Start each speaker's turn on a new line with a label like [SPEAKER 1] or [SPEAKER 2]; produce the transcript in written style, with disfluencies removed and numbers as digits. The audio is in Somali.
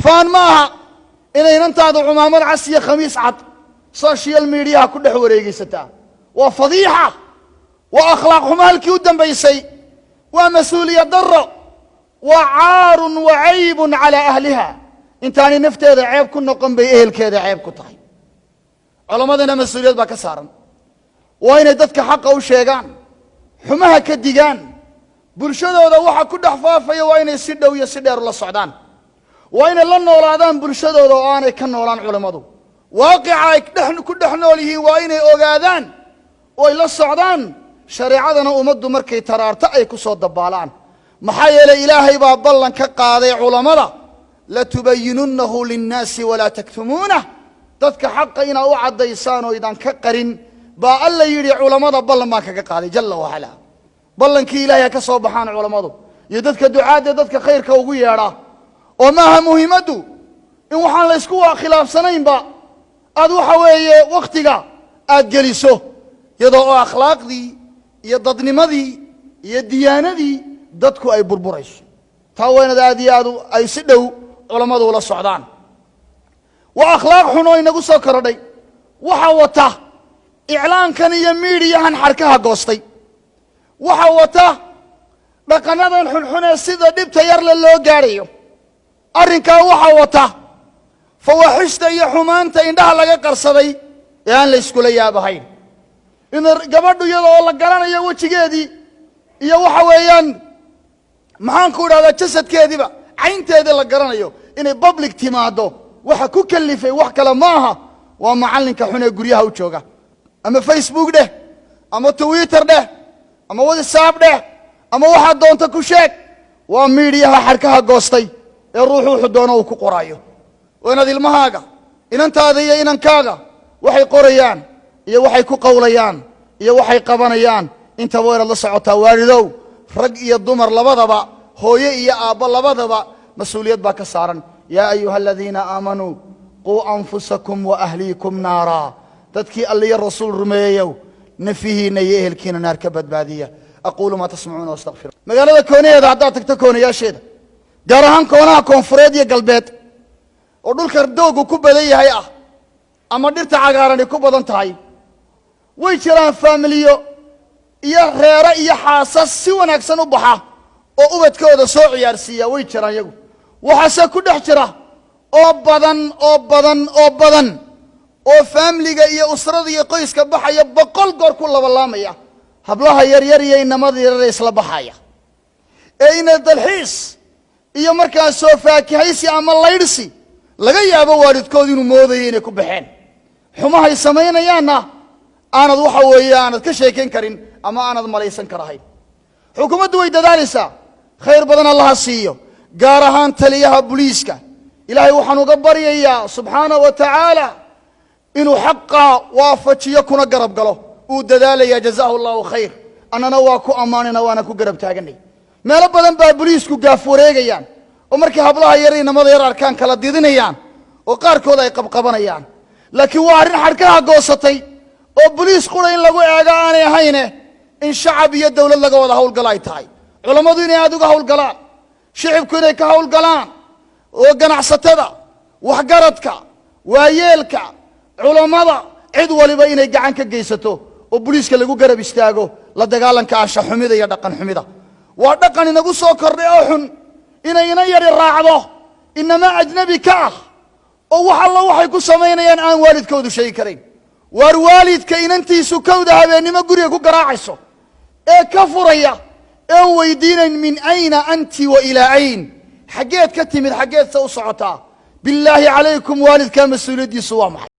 [SPEAKER 1] فان معها إن ننتظر عمامر عسية خميس عط سوشيال ميديا كله وريجي ستا وفضيحة وأخلاقهم هالكيودا بيسي ومسؤولية ضرة وعار وعيب على أهلها إنتاني نفت هذا عيب كنا قم بإهل كذا عيب كطهي على مدنا مسؤولية بكسارا وين دتك حقه وشيغان حماها كديغان برشدودا waxa ku dhaxfaafaya waa inay si dhow iyo si dheer la socdaan waa inay la noolaadaan bulshadooda oo aanay ka noolaan culimadu waaqica ay ku dhex nool yihiin waa inay ogaadaan oo ay la socdaan shariicadana umadu markay taraarta ay ku soo dabaalaan maxaa yeelay ilaahay baa ballan ka qaaday culimada la tubayyinunahu lin-naasi wala taktumuuna dadka xaq ina u cadeysaan oo idan ka qarin baa alla yiri culimada ballan ma kaga qaaday jalla wa ala ballankii ilaahay ka soo baxaan culimadu iyo dadka ducaada dadka khayrka ugu yeedha oo maaha muhiimadu in waxaan la isku khilaafsanaynba aad waxa weeye waqtiga aad geliso iyadoo akhlaaqdii iyo dadnimadii iyo diyaanadii dadku ay burburayso taa weynada aad iyo aad ay si dhow culimadu la socdaan wa akhlaaq xun oo inagu soo korodhay waxa wata iclaankan iyo miidiyahan xarkaha goostay waxa wata dhaqanadan xunxun ee sida dhibta yar loo gaarayo arrinka waxa wata fawaxishta iyo xumaanta indhaha laga qarsaday ee aan la isku la yaabahayn in gabadhu iyadoo la garanayo wajigeedii iyo waxa weeyaan maxaan ku raada jasadkeediba caynteeda la garanayo inay public timaado waxa ku kalifay wax kale maaha waa macalinka xun ee guryaha u jooga ama Facebook dheh ama Twitter dheh ama WhatsApp dheh ama waxa doonta ku sheeg waa miidiyaha xarkaha goostay ee ruuxu doono uu ku qoraayo wana ilmahaaga inantaada iyo inankaaga waxay qorayaan iyo waxay ku qowlayaan iyo waxay qabanayaan inta weerad la socotaa waalidow rag iyo dumar labadaba hooyo iyo aabba labadaba mas'uuliyad baa ka saaran yaa ayyuhalladheena aamanu qu anfusakum wa ahliikum naara dadkii Alle rasuul rumeeyo نفيهنا يهل كينا نار كبدبادية أقول ما تسمعون واستغفر مقالة كونية إذا عدات تكتكون يا شيد جارهان كونها كونفريدية قلبات ودول كردوق وكوبا دي هيا أما ديرت عقاراني كوبا دانتهاي ويشران فاميليو إيا غيرا إيا حاساس سيوان أكسانو بحا وقوبت كودا سوع يارسيا ويشران يقو وحاسا كود احترا أو بدن oo family-ga iyo usrada iyo qoyska baxaya boqol goor ku labalaamaya hablaha yar yar iyo inamada yar isla baxaya ee ina dalxiis iyo markaa soo faakihaysi ama laydhsi laga yaabo waalidkood inuu moodayo inay ku baxeen xumahay sameeynayaana aanad waxa weeyaan ka sheekeen karin ama aanad malaysan karahayn xukuumaddu way dadaalaysaa khayr badan Allah siiyo gaar ahaan taliyaha booliiska ilaahay waxaan uga baryayaa subhanahu wa ta'ala إنه حقا وافتشي كنا قرب قاله ودلالة يا جزاه الله خير أنا نواكو أماننا وأنا كو قرب تاجني ما لبدن بابوليس كو قافوريجيان ومركي هبلها يرينا ما ضير أركان كلا ديدنيان وقاركو لا يقبقبنيان لكن وارن حركها قوستي وبوليس قولين لقوا إعجاني هينه إن شعب يدول الله جوا هول قلاي تاي علماء دنيا هذو هول قلا شعب كنا كهول قلان وجنع ستدا وحجرتك ويلك علماء عد ولبا inay gacan ka geysato oo booliiska lagu garab istaago la dagaalanka asha xumida iyo dhaqan xumida waa dhaqan inagu soo kordhay oo xun inayna yar raacdo inama ajnabi ka oo waxa la waxay ku sameeyaan aan waalidkoodu shay karin war waalidka inantiisu kowda habeenimo guriga ku garaacayso ee ka furaya ee weydiinayn min ayna anti wa ila ayn xageed ka timid xageed soo socotaa billahi alaykum waalidka mas'uuliyadiisu waa